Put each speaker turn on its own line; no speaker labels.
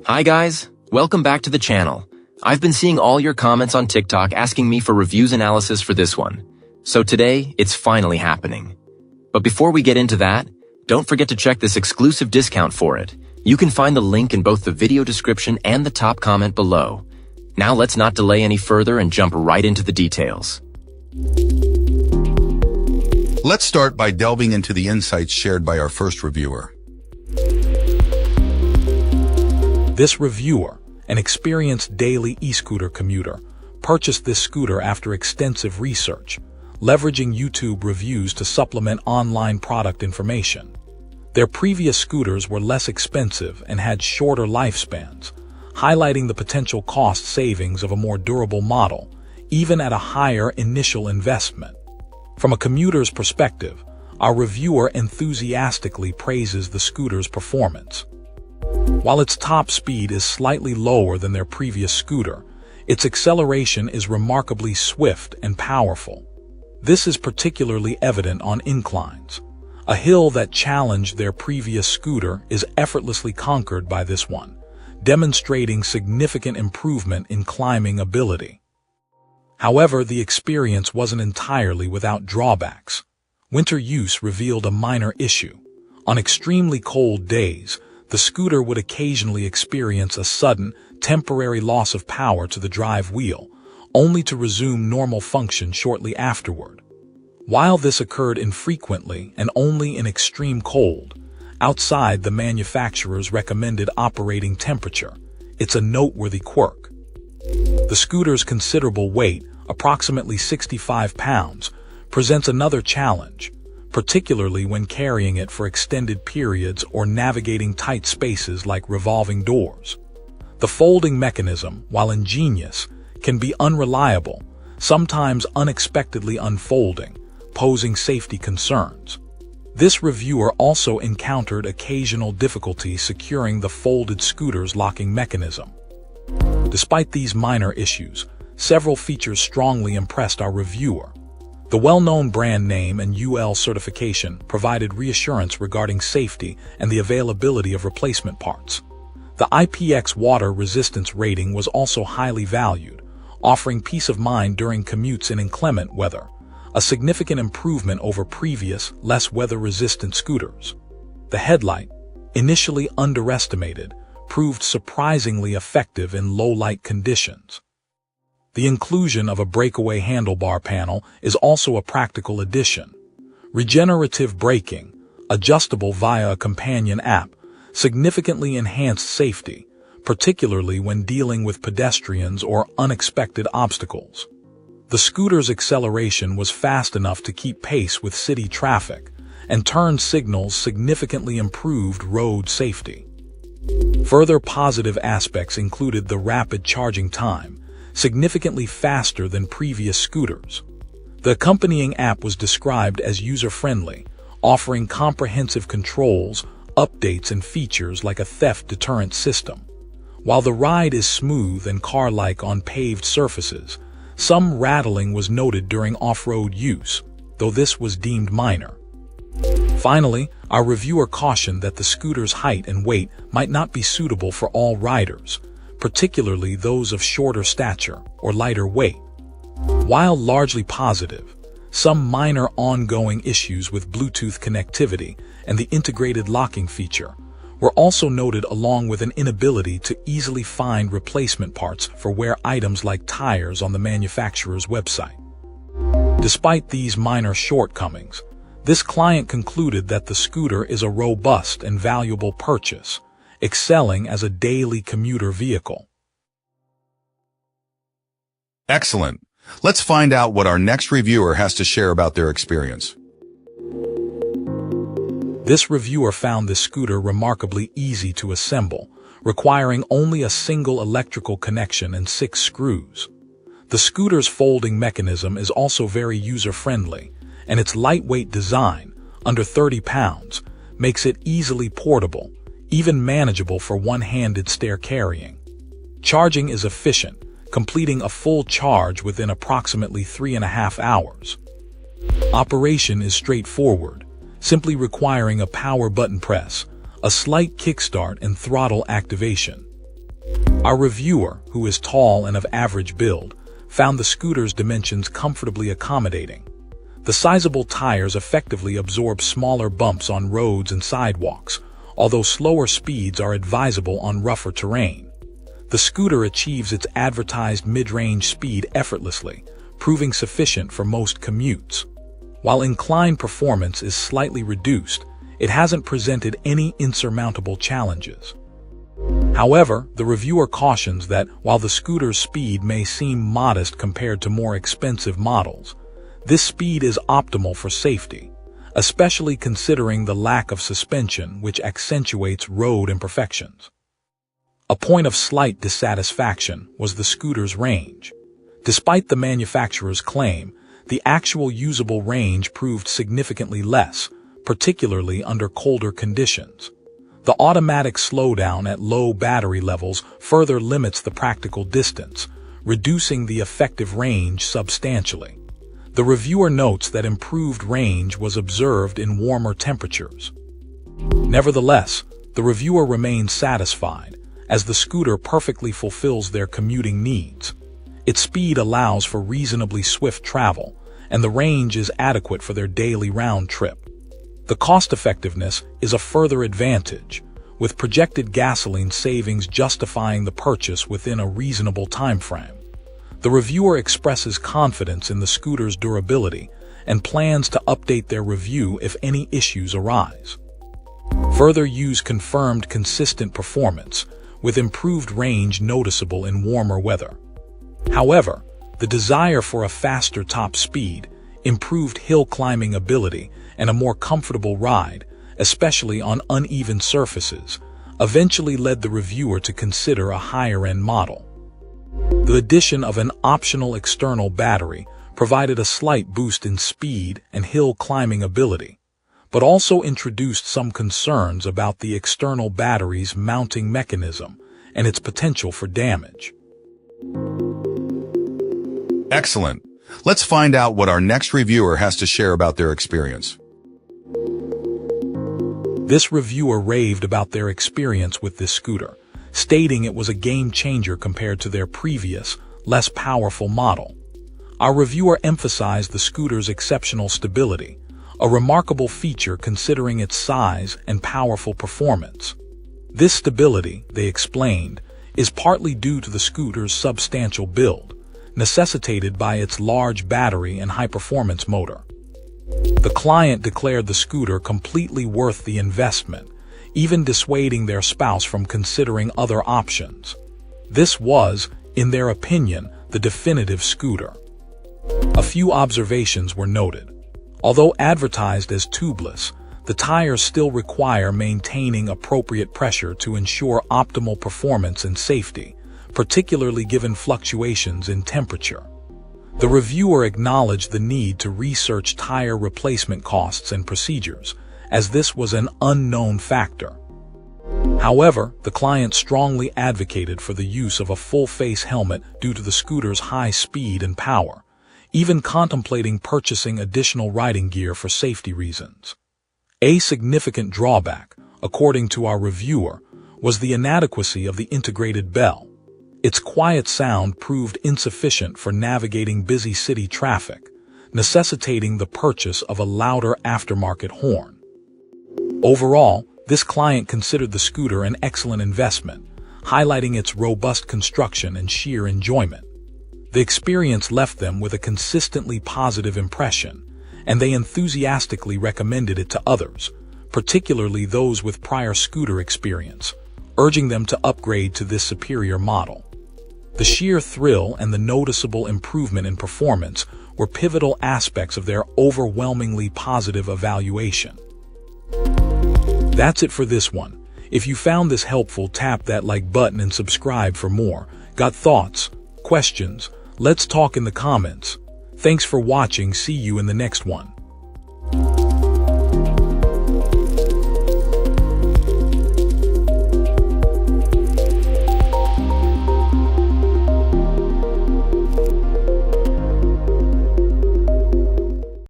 Hi guys, welcome back to the channel. I've been seeing all your comments on TikTok asking me for reviews analysis for this one. So today, it's finally happening. But before we get into that, don't forget to check this exclusive discount for it. You can find the link in both the video description and the top comment below. Now let's not delay any further and jump right into the details.
Let's start by delving into the insights shared by our first reviewer.
This reviewer, an experienced daily e-scooter commuter, purchased this scooter after extensive research, leveraging YouTube reviews to supplement online product information. Their previous scooters were less expensive and had shorter lifespans, highlighting the potential cost savings of a more durable model, even at a higher initial investment. From a commuter's perspective, our reviewer enthusiastically praises the scooter's performance. While its top speed is slightly lower than their previous scooter, its acceleration is remarkably swift and powerful. This is particularly evident on inclines. A hill that challenged their previous scooter is effortlessly conquered by this one, demonstrating significant improvement in climbing ability. However, the experience wasn't entirely without drawbacks. Winter use revealed a minor issue. On extremely cold days, the scooter would occasionally experience a sudden, temporary loss of power to the drive wheel, only to resume normal function shortly afterward. While this occurred infrequently and only in extreme cold, outside the manufacturer's recommended operating temperature, it's a noteworthy quirk. The scooter's considerable weight, approximately 65 pounds, presents another challenge, particularly when carrying it for extended periods or navigating tight spaces like revolving doors. The folding mechanism, while ingenious, can be unreliable, sometimes unexpectedly unfolding, posing safety concerns. This reviewer also encountered occasional difficulty securing the folded scooter's locking mechanism. Despite these minor issues, several features strongly impressed our reviewer. The well-known brand name and UL certification provided reassurance regarding safety and the availability of replacement parts. The IPX water resistance rating was also highly valued, offering peace of mind during commutes in inclement weather, a significant improvement over previous, less weather-resistant scooters. The headlight, initially underestimated, proved surprisingly effective in low-light conditions. The inclusion of a breakaway handlebar panel is also a practical addition. Regenerative braking, adjustable via a companion app, significantly enhanced safety, particularly when dealing with pedestrians or unexpected obstacles. The scooter's acceleration was fast enough to keep pace with city traffic, and turn signals significantly improved road safety. Further positive aspects included the rapid charging time, significantly faster than previous scooters. The accompanying app was described as user-friendly, offering comprehensive controls, updates, and features like a theft deterrent system. While the ride is smooth and car-like on paved surfaces, some rattling was noted during off-road use, though this was deemed minor. Finally, our reviewer cautioned that the scooter's height and weight might not be suitable for all riders, particularly those of shorter stature or lighter weight. While largely positive, some minor ongoing issues with Bluetooth connectivity and the integrated locking feature were also noted, along with an inability to easily find replacement parts for wear items like tires on the manufacturer's website. Despite these minor shortcomings, this client concluded that the scooter is a robust and valuable purchase, excelling as a daily commuter vehicle.
Excellent. Let's find out what our next reviewer has to share about their experience.
This reviewer found this scooter remarkably easy to assemble, requiring only a single electrical connection and 6 screws. The scooter's folding mechanism is also very user-friendly, and its lightweight design, under 30 pounds, makes it easily portable, even manageable for one-handed stair carrying. Charging is efficient, completing a full charge within approximately 3.5 hours. Operation is straightforward, simply requiring a power button press, a slight kickstart and throttle activation. Our reviewer, who is tall and of average build, found the scooter's dimensions comfortably accommodating. The sizable tires effectively absorb smaller bumps on roads and sidewalks, although slower speeds are advisable on rougher terrain. The scooter achieves its advertised mid-range speed effortlessly, proving sufficient for most commutes. While incline performance is slightly reduced, it hasn't presented any insurmountable challenges. However, the reviewer cautions that while the scooter's speed may seem modest compared to more expensive models, this speed is optimal for safety, especially considering the lack of suspension, which accentuates road imperfections. A point of slight dissatisfaction was the scooter's range. Despite the manufacturer's claim, the actual usable range proved significantly less, particularly under colder conditions. The automatic slowdown at low battery levels further limits the practical distance, reducing the effective range substantially. The reviewer notes that improved range was observed in warmer temperatures. Nevertheless, the reviewer remains satisfied, as the scooter perfectly fulfills their commuting needs. Its speed allows for reasonably swift travel, and the range is adequate for their daily round trip. The cost-effectiveness is a further advantage, with projected gasoline savings justifying the purchase within a reasonable time frame. The reviewer expresses confidence in the scooter's durability and plans to update their review if any issues arise. Further use confirmed consistent performance, with improved range noticeable in warmer weather. However, the desire for a faster top speed, improved hill climbing ability, and a more comfortable ride, especially on uneven surfaces, eventually led the reviewer to consider a higher-end model. The addition of an optional external battery provided a slight boost in speed and hill climbing ability, but also introduced some concerns about the external battery's mounting mechanism and its potential for damage.
Excellent. Let's find out what our next reviewer has to share about their experience.
This reviewer raved about their experience with this scooter, stating it was a game-changer compared to their previous, less powerful model. Our reviewer emphasized the scooter's exceptional stability, a remarkable feature considering its size and powerful performance. This stability, they explained, is partly due to the scooter's substantial build, necessitated by its large battery and high-performance motor. The client declared the scooter completely worth the investment, even dissuading their spouse from considering other options. This was, in their opinion, the definitive scooter. A few observations were noted. Although advertised as tubeless, the tires still require maintaining appropriate pressure to ensure optimal performance and safety, particularly given fluctuations in temperature. The reviewer acknowledged the need to research tire replacement costs and procedures, as this was an unknown factor. However, the client strongly advocated for the use of a full-face helmet due to the scooter's high speed and power, even contemplating purchasing additional riding gear for safety reasons. A significant drawback, according to our reviewer, was the inadequacy of the integrated bell. Its quiet sound proved insufficient for navigating busy city traffic, necessitating the purchase of a louder aftermarket horn. Overall, this client considered the scooter an excellent investment, highlighting its robust construction and sheer enjoyment. The experience left them with a consistently positive impression, and they enthusiastically recommended it to others, particularly those with prior scooter experience, urging them to upgrade to this superior model. The sheer thrill and the noticeable improvement in performance were pivotal aspects of their overwhelmingly positive evaluation. That's it for this one. If you found this helpful, tap that like button and subscribe for more. Got thoughts? Questions? Let's talk in the comments. Thanks for watching. See you in the next one.